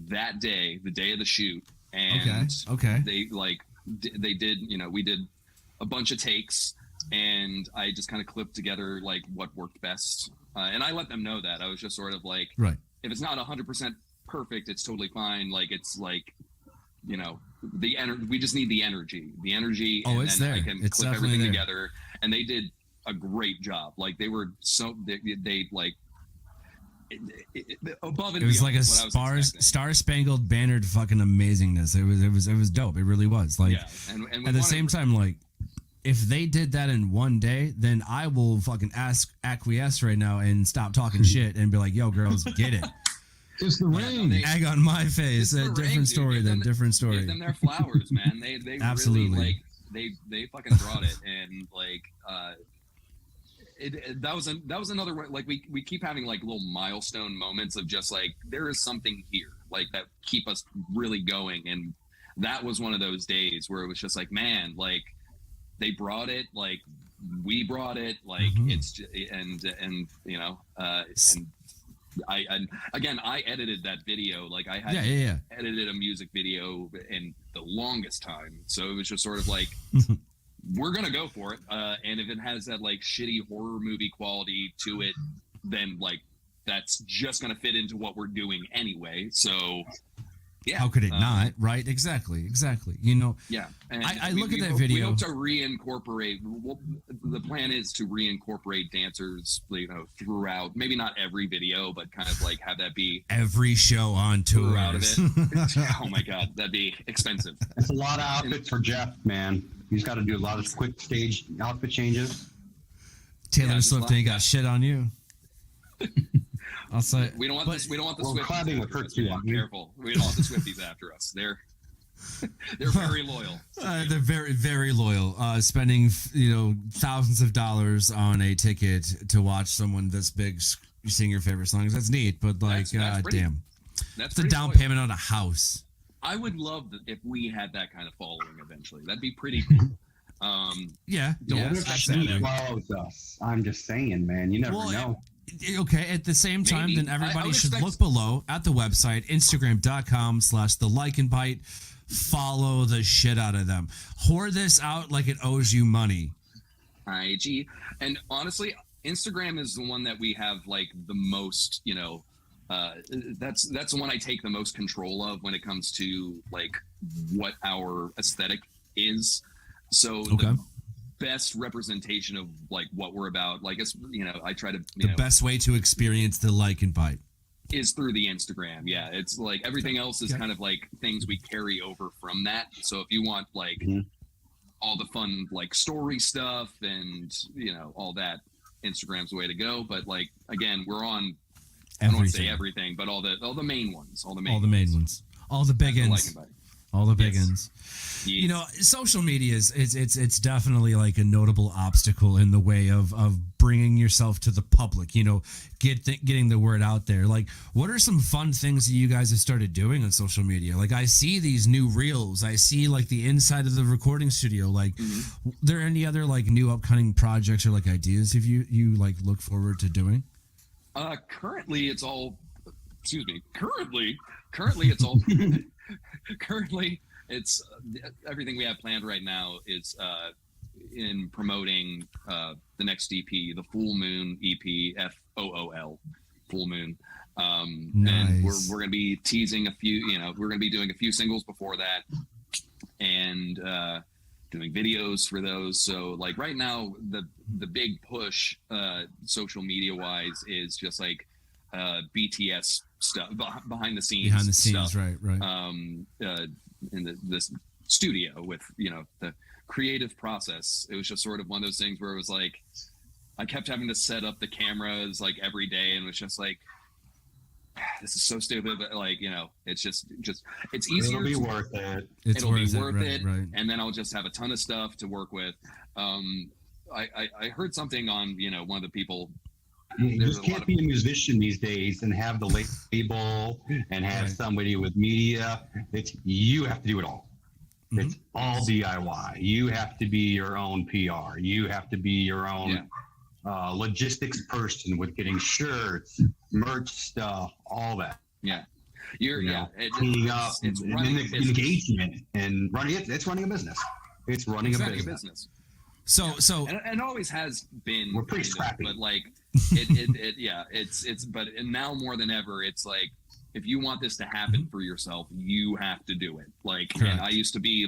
that day, the day of the shoot. And Okay. they they did, we did a bunch of takes, and I just kind of clipped together like what worked best. And I let them know that. I was just sort of like, Right. if it's not 100% perfect, it's totally fine. Like, it's like, the energy. We just need the energy. Oh, and it's then there. I can It's clip definitely everything there. together. And they did a great job. Like, they were they like above and It was beyond like a what I was expecting. star-spangled bannered fucking amazingness. It was dope. It really was. Like Yeah, and we at the wanted- same time, like if they did that in one day, then I will fucking acquiesce right now and stop talking shit and be like, "Yo, girls, get it." It's the rain. they- Egg on my face. It's A the different ring, story dude. then. Give them- Different story. Give them their flowers, man. They Absolutely. really they fucking brought it, and that was another way. Like we keep having like little milestone moments of just like there is something here like that keep us really going, and that was one of those days where it was just like, man, like they brought it, like we brought it, like it's just, and and I edited that video. Like I had Yeah. edited a music video in the longest time, so it was just sort of like we're gonna go for it, and if it has that like shitty horror movie quality to it, then like that's just gonna fit into what we're doing anyway. So yeah, How could it not? Right? Exactly. Yeah, and I we- look at we that hope- video- We hope to reincorporate. The plan is to reincorporate dancers, throughout. Maybe not every video, but kind of like have that be Every show on tour. out of it. Oh my god, that'd be expensive. It's a lot of outfits for Jeff, man. He's got to do a lot of quick stage outfit changes. Taylor just Swift like ain't got that. shit on you. I'll say We don't want but- this. We don't want the We're collabing Swifties with after her us. too, Be aren't we? careful. We don't want the Swifties after us. They're very loyal. They're very, very loyal. Spending thousands of dollars on a ticket to watch someone this big sing your favorite songs. That's neat, but like, That's pretty- damn, That's it's a pretty down loyal. payment on a house. I would love if we had that kind of following eventually. That'd be pretty cool. Yeah, Don't yeah, let What if absolutely. she follows us? I'm just saying, man. You never Well, know. Okay, at the same time, Maybe. then I everybody would should expect- look below at the website, Instagram.com/the Lycan Bite. Follow the shit out of them. Whore this out like it owes you money. IG. And honestly, Instagram is the one that we have like the most, that's the one I take the most control of when it comes to like what our aesthetic is. So Okay. the best representation of like what we're about, like it's I try to The best way to experience the Lycan Bite. is through the Instagram. Yeah, it's like everything else is Okay. kind of like things we carry over from that. So if you want like Mhm. all the fun like story stuff and all that, Instagram's the way to go. But like again, we're on I don't want to say everything, but all the main ones, all the main ones, all the big ends, all the big Yes. ends. Yes. Social media is it's definitely like a notable obstacle in the way of bringing yourself to the public. Getting the word out there. Like, what are some fun things that you guys have started doing on social media? Like, I see these new reels. I see like the inside of the recording studio. Like, there any other like new upcoming projects or like ideas if you like look forward to doing? Currently it's all currently it's all currently it's everything we have planned right now is in promoting the next EP, the Full Moon EP, FOOL. full moon. Nice. And we're going to be teasing a few, we're going to be doing a few singles before that, and doing videos for those. So like right now, the big push social media wise is just like BTS stuff, behind the scenes stuff. Right. In the studio with the creative process. It was just sort of one of those things where it was like I kept having to set up the cameras like every day, and it was just like, this is so stupid, but like it's just it's easier. It'll be worth it. It'll be worth right, it, right. and then I'll just have a ton of stuff to work with. I heard something on one of the people. You just can't be a musician these days and have the label and have somebody with media. You have to do it all. Mm-hmm. It's all DIY. You have to be your own PR. You have to be your own logistics person with getting shirts, merch stuff, all that. Yeah. Cleaning up, and engagement, and running. It's running a business. It's running a business. So and it always has been. We're pretty scrappy, but like but now more than ever, it's like if you want this to happen for yourself, you have to do it. Like, correct. And I used to be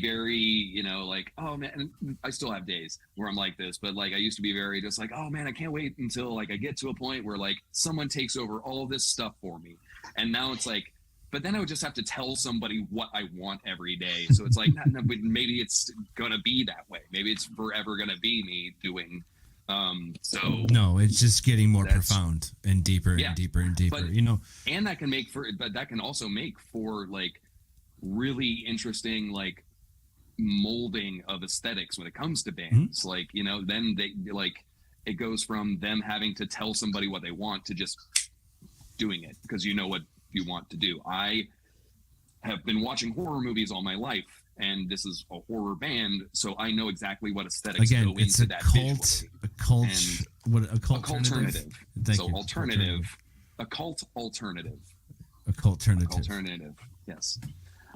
very, like, oh man, I still have days where I'm like this, but like I used to be very just like, oh man, I can't wait until like I get to a point where like someone takes over all this stuff for me. And now it's like, but then I would just have to tell somebody what I want every day. So it's like, no, but maybe it's gonna be that way. Maybe it's forever gonna be me doing. No, it's just getting more profound and deeper and deeper and deeper. And that can also make for like really interesting like molding of aesthetics when it comes to bands. Like then they like it goes from them having to tell somebody what they want to just doing it because what you want to do. I have been watching horror movies all my life, and this is a horror band, so I know exactly what aesthetics go into that visually. Occult-turnative. So alternative, occult-alternative. Occult-turnative. Yes.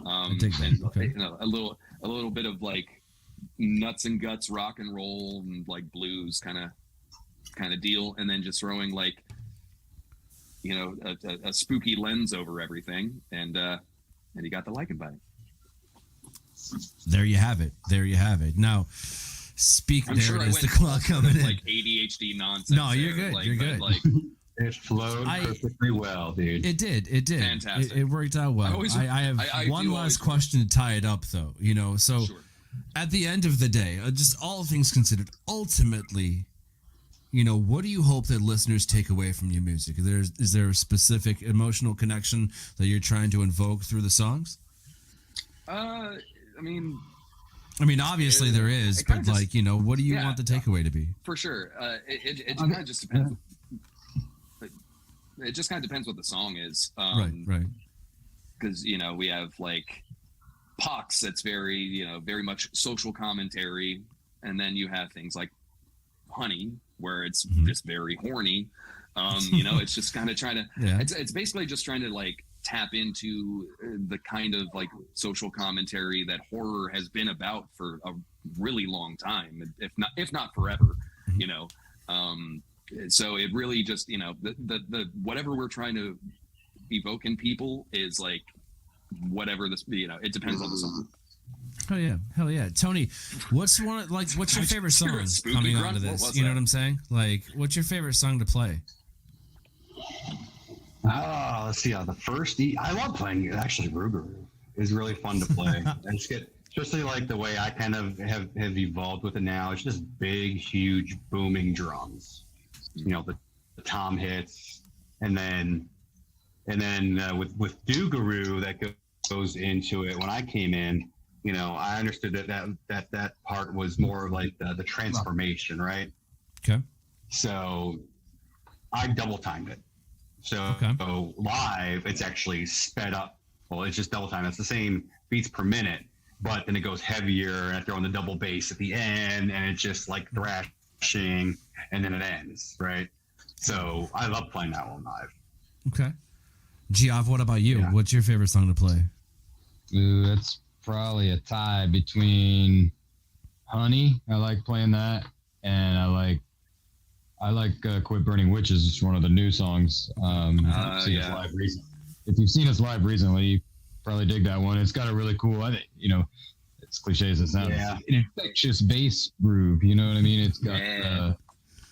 I dig that. Okay. A little bit of like nuts and guts rock and roll and like blues kind of deal, and then just throwing like a spooky lens over everything, and you got the Lycan Bite. There you have it. Now, the clock coming in. Like ADHD nonsense. No, you're good. You're good. Like, it flowed perfectly well, dude. It did. Fantastic. It worked out well. I have one last question to tie it up, though. So sure. At the end of the day, just all things considered, ultimately, what do you hope that listeners take away from your music? Is there a specific emotional connection that you're trying to invoke through the songs? I mean, obviously there is, but like, what do you want the takeaway to be? For sure. It kind of just depends. It just kind of depends what the song is. Right. Because, we have like Pox that's very, very much social commentary. And then you have things like Honey, where it's just very horny. It's just kind of trying to, it's basically just trying to like tap into the kind of like social commentary that horror has been about for a really long time, if not forever. So it really just the whatever we're trying to evoke in people is like whatever this it depends on the song. Hell yeah. Tony, what's your favorite song coming onto this? You know what I'm saying? Like, what's your favorite song to play? Let's see. The first, I love playing. Actually, Rougarou is really fun to play. Especially like the way I kind of have evolved with it now. It's just big, huge, booming drums. The tom hits, and then with Rougarou that goes into it. When I came in, I understood that part was more like the transformation, right? Okay. So I double timed it. So live, it's actually sped up. Well, it's just double time. It's the same beats per minute, but then it goes heavier, and I throw in the double bass at the end, and it's just like thrashing, and then it ends, right? So I love playing that one live. Okay. Geoff, what about you? Yeah. What's your favorite song to play? Ooh, that's probably a tie between Honey. I like playing that, and I like I like "Quit Burning Witches." It's one of the new songs. If you've seen us live recently, you probably dig that one. It's got a really cool, I think, it's cliche as it sounds, an infectious bass groove. You know what I mean? It's got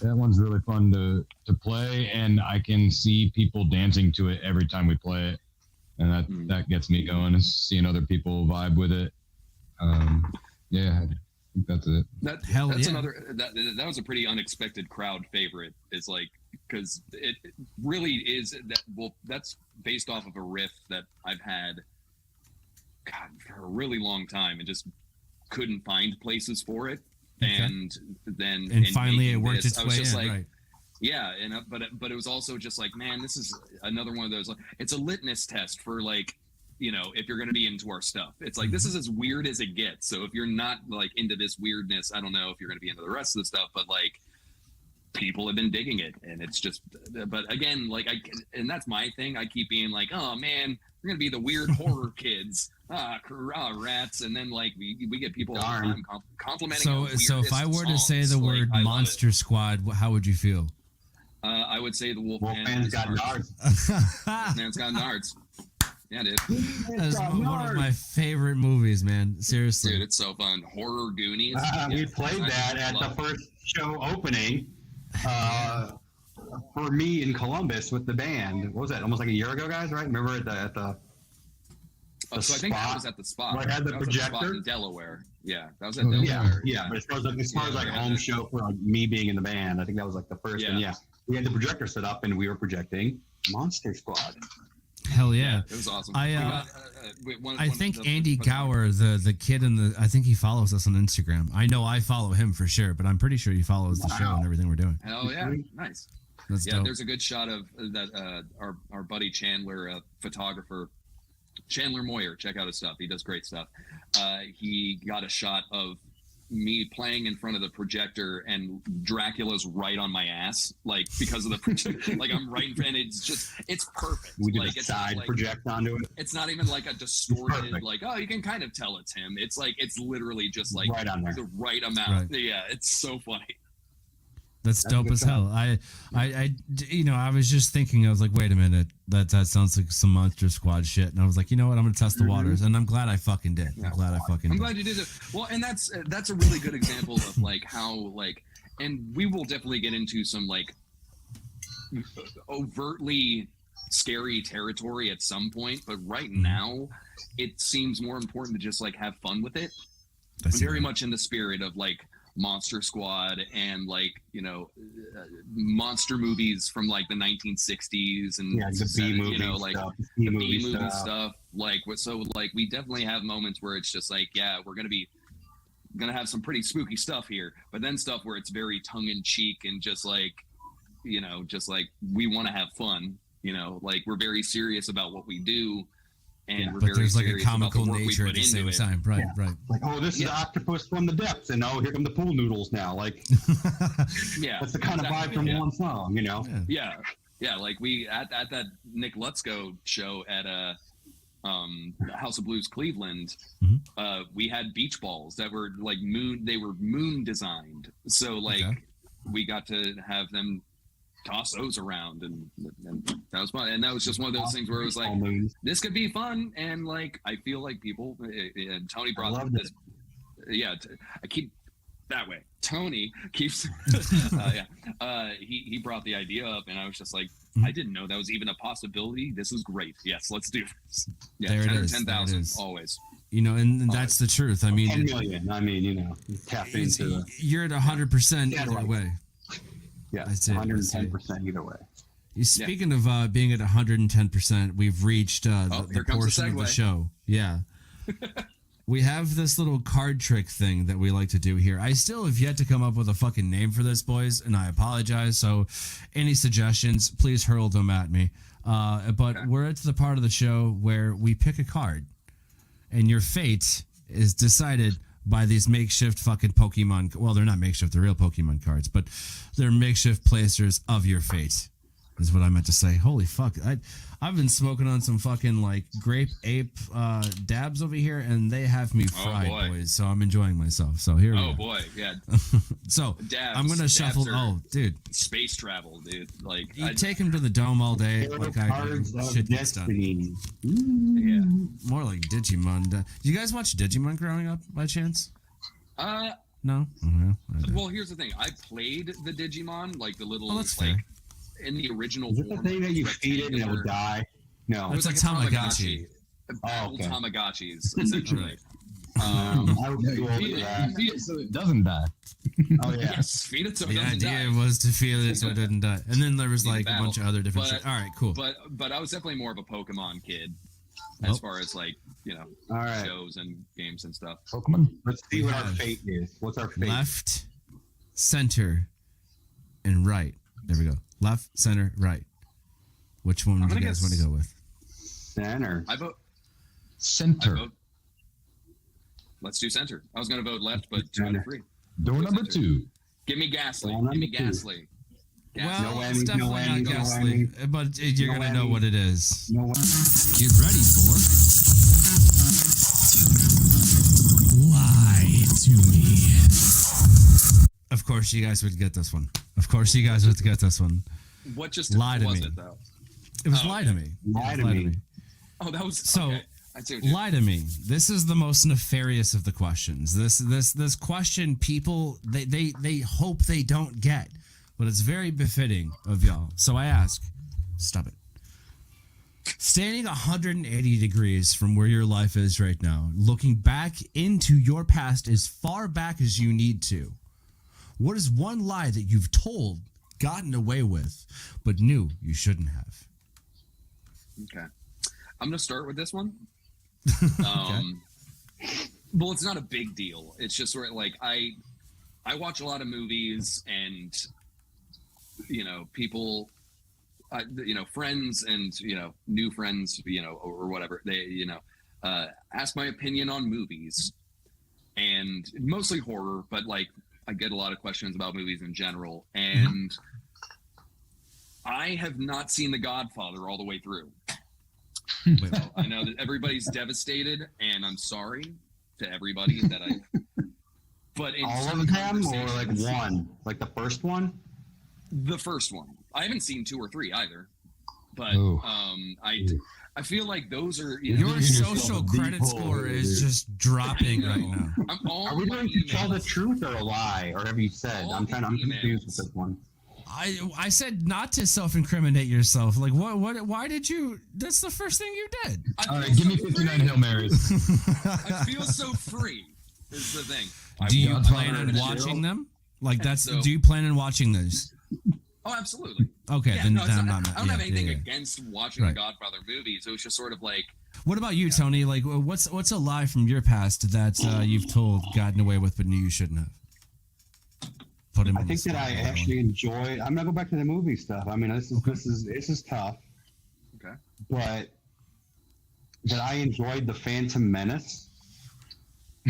that one's really fun to play, and I can see people dancing to it every time we play it, and that gets me going. Is seeing other people vibe with it. I think that's it. That was a pretty unexpected crowd favorite. Is like, because it really is that. Well, that's based off of a riff that I've had, for a really long time, and just couldn't find places for it. Okay. And finally it worked its way in, right? Yeah, but it was also just like, man, this is another one of those. Like, it's a litmus test for like, if you're going to be into our stuff. It's like, this is as weird as it gets. So if you're not like into this weirdness, I don't know if you're going to be into the rest of the stuff. But like, people have been digging it, and it's just. But again, like and that's my thing. I keep being like, oh man, we're going to be the weird horror kids. Rats, and then like we get people all the time complimenting. So if I were to say the word Monster Squad, how would you feel? I would say the Wolfman's got nards. Wolfman's got nards. Yeah, dude. That's one of my favorite movies, man. Seriously, dude, it's so fun. Horror Goonies. We played that at the first show opening for me in Columbus with the band. What was that? Almost like a year ago, guys. Right? Remember at the so I think that was at the spot. Right, had the projector in Delaware. Yeah, that was at Delaware. Yeah. But as far as like home show for like me being in the band, I think that was like the first. And we had the projector set up, and we were projecting Monster Squad. Hell yeah. It was awesome. I think Andy Gower, the kid I think he follows us on Instagram. I know I follow him for sure, but I'm pretty sure he follows the show and everything we're doing. Hell yeah, nice. That's dope. There's a good shot of that. Our buddy Chandler, photographer. Chandler Moyer, check out his stuff. He does great stuff. He got a shot of me playing in front of the projector, and Dracula's right on my ass, like because of the projector. Like I'm right in front, and it's perfect. We did like, a side project onto it. It's not even like a distorted, like, oh, you can kind of tell it's him. It's like, it's literally just like right on there. The right amount. Right. Yeah, it's so funny. That's dope as hell. I was just thinking, I was like, wait a minute, that sounds like some Monster Squad shit. And I was like, you know what, I'm gonna test the waters, and I'm glad I fucking did. I'm glad you did it. Well, and that's a really good example of like how like, and we will definitely get into some like overtly scary territory at some point, but right now it seems more important to just like have fun with it. That's very much in the spirit of like Monster Squad and like monster movies from like the 1960s and the B movie the B movie stuff. Like so like we definitely have moments where it's just like, yeah, we're gonna have some pretty spooky stuff here, but then stuff where it's very tongue-in-cheek and just like just like we want to have fun, like we're very serious about what we do. And but there's like a comical nature at the same time. Right. Like, oh, this is the octopus from the depths, and oh, here come the pool noodles now. Like, that's the kind of vibe from one song, Yeah. Like we at that Nick Lutzko show at House of Blues Cleveland, we had beach balls that were like moon designed. So like we got to have them toss those around, and that was fun. And that was just one of those things where it was like, this could be fun. And like, I feel like people, and Tony brought this. I keep that way. Tony keeps, he brought the idea up, and I was just like, I didn't know that was even a possibility. This is great. Yes, let's do this. Yeah, there 10 it is. 10,000 always. And that's the truth. I mean, 10 million. I mean, tap into. You're at 100% either way. Yeah, 110% either way. Speaking of being at 110%, we've reached the portion of the show. Yeah. We have this little card trick thing that we like to do here. I still have yet to come up with a fucking name for this, boys, and I apologize. So any suggestions, please hurl them at me. But we're at the part of the show where we pick a card, and your fate is decided by these makeshift fucking Pokemon. Well, they're not makeshift, they're real Pokemon cards, but they're makeshift placers of your fate. is what I meant to say. Holy fuck. I've been smoking on some fucking like grape ape dabs over here, and they have me fried, boys. So I'm enjoying myself. So here we go. Oh boy, yeah. So Dabs, I'm gonna shuffle. Oh, dude, space travel, dude. Like you take him to the dome all day, like I do. Shit gets done. Yeah. More like Digimon. Do you guys watch Digimon growing up by chance? No. Well, here's the thing. I played the Digimon, like the little, that's like fair. in the original Is it form. the thing that you feed it and it will die? No. It's like a Tamagotchi. Battle okay. Tamagotchis, essentially. I would be old feed for that. it so it doesn't die. Oh yeah. Yes, feed it so it The doesn't idea die. was to feel it so it didn't die. And then there was like a bunch of other different But- shit. All right, cool. But I was definitely more of a Pokemon kid, as far as like All right. shows and games and stuff. Pokemon. Let's see We what our have fate is. What's our fate? Left, center, and right. There we go. Left, center, right. Which one I'm do you gonna guys guess- want to go with? Center. I vote. Center. Let's do center. I was going to vote left, but 2 out of 3. Door number Center. 2. Give me Ghastly. Door Give me number 2. Ghastly. Well, No it's whammies, definitely no not whammies, no ghastly, but you're No going to know whammies. what it is. No one. Get ready for Lie to Me. Of course, you guys would get this one. Of course, you guys would get this one. What just Lie to was me. it, though? It was Oh, Lie to Me. Lie It to was me. Oh, that was... So, okay. I see what you're... Lie to me. This is the most nefarious of the questions. This question people they hope they don't get, but it's very befitting of y'all. So I ask, stop it. Standing 180 degrees from where your life is right now, looking back into your past as far back as you need to, what is one lie that you've told, gotten away with, but knew you shouldn't have? Okay. I'm going to start with this one. Well, it's not a big deal. It's just sort of like I watch a lot of movies, and people, friends and new friends, or whatever, they ask my opinion on movies, and mostly horror, but like I get a lot of questions about movies in general, and I have not seen The Godfather all the way through. Wait, I know that everybody's devastated, and I'm sorry to everybody that but in All some of them, or like conversations- one, like the first one. The first one. I haven't seen 2 or 3 either, but Ooh. I feel like those are your yourself social a deep credit hole, score dude. is just dropping right now. I'm all Are we my going to tell the emails- truth or a lie, or have you said? All I'm the confused with emails. this one. I said not to self-incriminate yourself. Like what why did you? That's the first thing you did. I All right, feel give me so 59 free. Hail Marys. I feel so free. Is the thing. Do you want plan Godfather on to watching chill. them? Like that's. So- Do you plan on watching those? Oh, absolutely. Okay, Yeah, then, no, it's then not- I'm not. I don't have yeah, anything yeah. against watching Right. the Godfather movies. It was just sort of like, What about you, Tony? Like, what's a lie from your past that you've told, gotten away with, but knew you shouldn't have? Put him. I on the think that spot I on that actually one. enjoy. I'm gonna go back to the movie stuff. I mean, this is tough. okay. But that I enjoyed the Phantom Menace.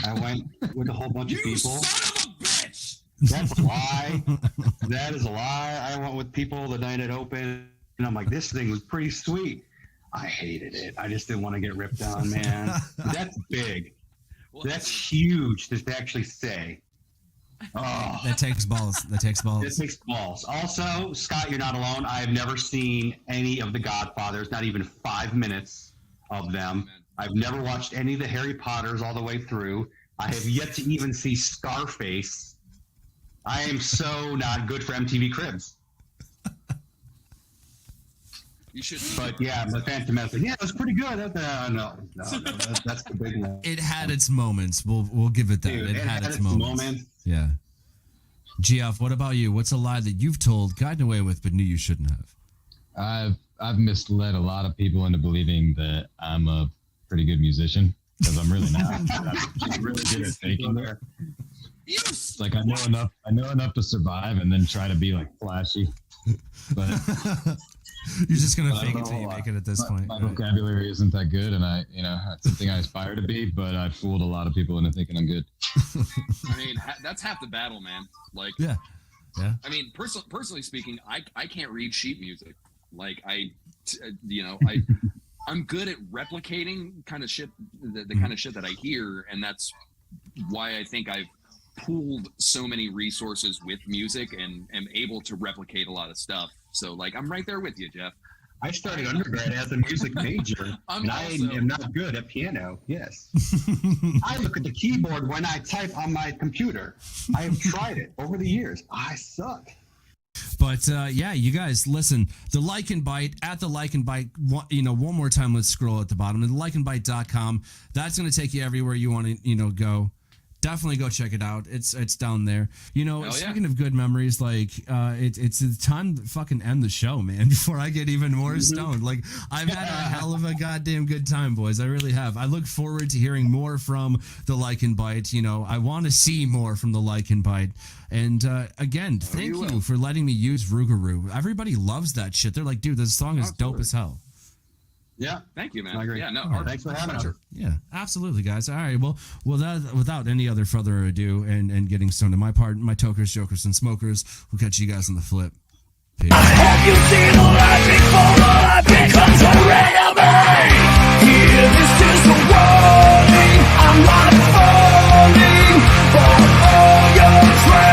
I went with a whole bunch of You people. son of a bitch! That's a lie. That is a lie. I went with people the night it opened, and I'm like, this thing was pretty sweet. I hated it. I just didn't want to get ripped on, man. That's big. Well, That's huge to actually say. Oh, That takes balls. That takes it balls. takes balls. Also, Scott, you're not alone. I have never seen any of the Godfathers, not even 5 minutes of them. I've never watched any of the Harry Potters all the way through. I have yet to even see Scarface. I am so not good for MTV Cribs. you should. But yeah, the Phantom Menace. Yeah, it was pretty good. No, that's the big one. It had its moments. We'll give it that. Dude, it had its moments. Yeah. Geoff, what about you? What's a lie that you've told, gotten away with, but knew you shouldn't have? I've misled a lot of people into believing that I'm a pretty good musician, because I'm really not. I'm really good at faking it. It's like I know enough to survive, and then try to be like flashy. But You're just gonna I fake don't it till you know. make it at this point. my right? vocabulary isn't that good, and it's something I aspire to be, but I fooled a lot of people into thinking I'm good. I mean, that's half the battle, man. Like, Yeah. I mean, personally speaking, I can't read sheet music. Like I'm good at replicating kind of shit, the kind of shit that I hear, and that's why I think I've pooled so many resources with music and am able to replicate a lot of stuff. So like I'm right there with you, Jeff. I started undergrad as a music major, and I am not good at piano. Yes. I look at the keyboard when I type on my computer. I have tried it over the years. I suck. But yeah, you guys, listen, the Lycan Bite, at the Lycan Bite, one more time, let's scroll at the bottom, and thelycanbite.com. That's going to take you everywhere you want to, go. Definitely go check it out. It's down there. Speaking of good memories, like it's time to fucking end the show, man, before I get even more stoned. Like I've had a hell of a goddamn good time, boys. I really have. I look forward to hearing more from the Lycan Bite. I want to see more from the Lycan Bite. And again, thank you for letting me use Rougarou. Everybody loves that shit. They're like, dude, this song is dope as hell. Yeah, thank you, man. I agree. Yeah, no, thanks for having us. Yeah, absolutely, guys. All right, well, without any other further ado, and getting stoned, on my part, my tokers, jokers, and smokers, we'll catch you guys on the flip. Peace. Have you seen the logic for the logic conjuring of me? Here, this is the warning. I'm not falling for all your tricks.